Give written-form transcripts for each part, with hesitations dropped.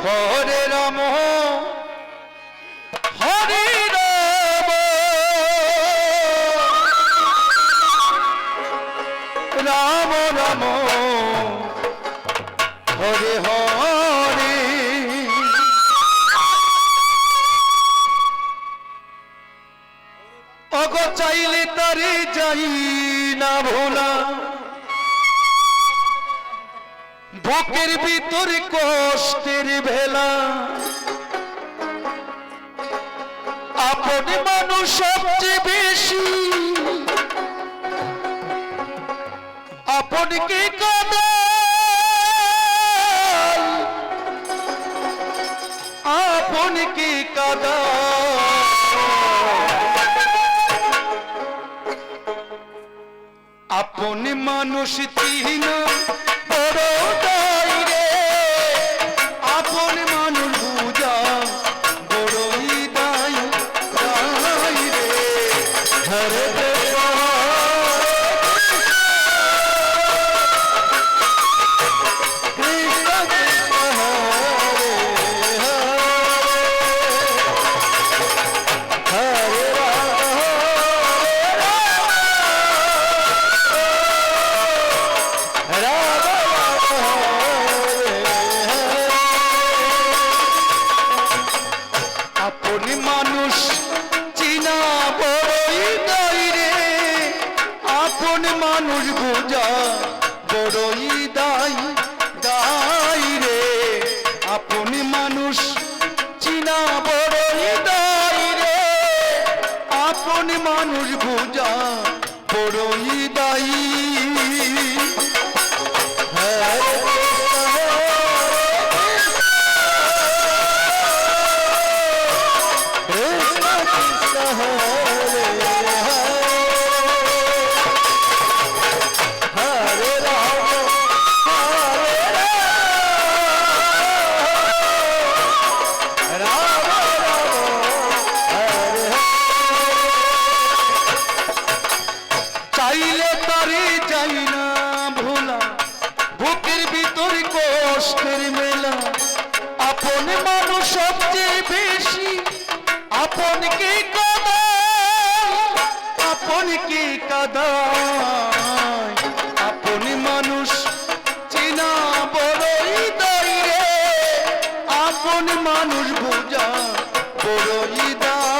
হরে রাম হরে রাম রাম রাম হরে হরে অগ চাইলে তারে যাই না ভোলা বুকের ভিতরে কষ্টের ভেলা আপন মানুষ সবচেয়ে বেশি আপনকে কাঁদায় আপনকে কাঁদায় আপন মানুষ তিন বড় দায় রে আপন মানুষ বুঝা বড়ই দায় দায় রে হরে মানুষ বুঝা বড়ই দায় দায় রে আপন মানুষ চিনা বড়ই দায় রে আপন মানুষ বুঝা বড়ই দায়ী চাইলে তারে যাই না ভোলা বুকের ভিতর কষ্টের মেলা আপন মানুষ সবচেয়ে বেশি আপনকে কাঁদায় আপনকে কাঁদায় আপন মানুষ চিনা বড়ই দায় রে আপন মানুষ বুঝা বড়ই দায়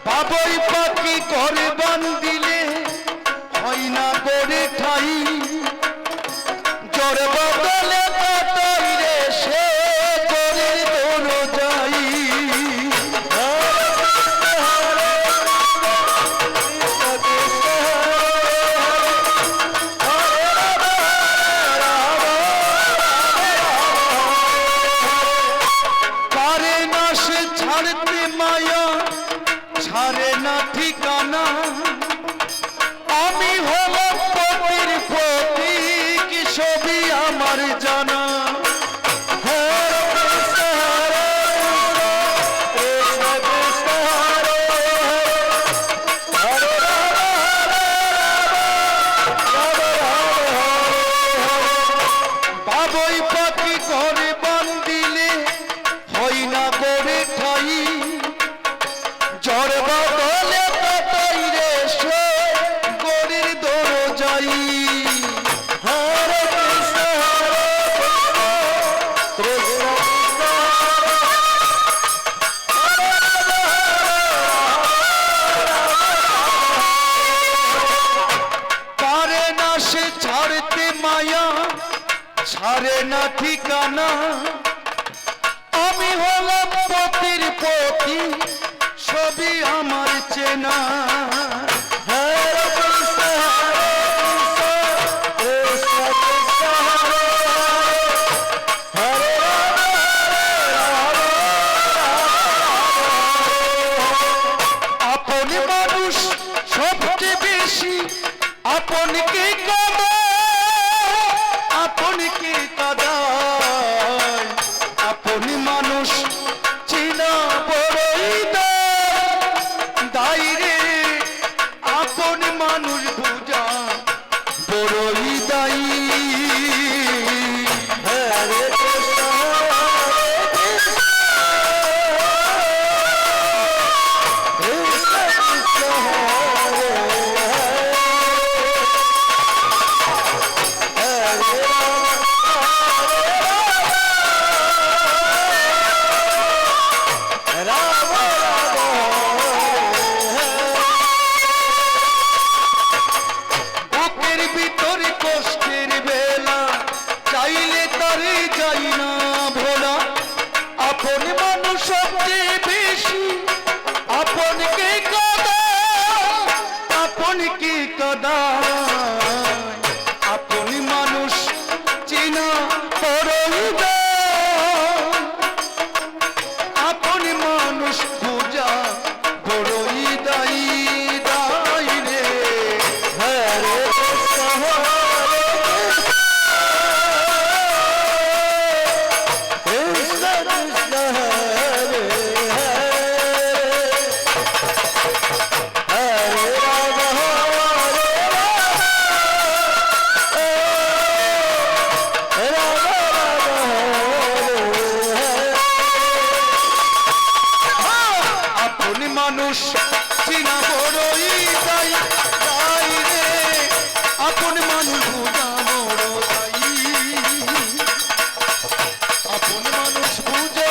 বাবুই পাখি ঘরে বান্ধিলে হয় না করে ঠাই জ্বর বদলে কাটাই রে সে করে দৌড় যাই পারে না সে ছাড়তে মায়া ছাড়ে না ঠিকানা আমি হলাম পতির প্রতীক ছবি আমার জানা বাবুই পাখি ঘরে বান্ধিলে হয় না করে ঠাই জ্বর বদলে কাটাই রে সে গরির দৌড় যাই হরে কৃষ্ণ কৃষ্ণ পারে না সে ছাড়তে মায়া ছাড়ে না ঠিকানা আমি হলাম পতির পতি ছবি আমার চেনা হরে কৃষ্ণ কৃষ্ণ কৃষ্ণ হরে কৃষ্ণ কৃষ্ণ কৃষ্ণ হরে হরে রাম রাম বুকের ভিতরে কষ্টের বেলা চাইলে তারে যাই না ভোলা আপন মানুষ সবচেয়ে বেশি আপনকে কাদা আপনকে কাদা আপন মানুষ চিনা বড়ই দায় আপন মানুষ পূজা বড়ই দায়ী দায়ী রে হরে কৃষ্ণ হরে কৃষ্ণ কৃষ্ণ হরে হরে রাম রাম আপন মানুষ চিনা বড়ই দায়ী দায়ী রে আপন মানুষ পূজা বড় দায়ী আপন মানুষ পূজা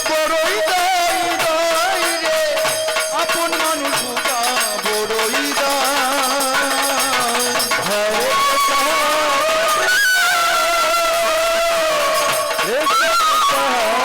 বড়ই দায়ী দায়ী রে আপন মানুষ পূজা বড়ই দায়ী হরে কৃষ্ণ কৃষ্ণ কৃষ্ণ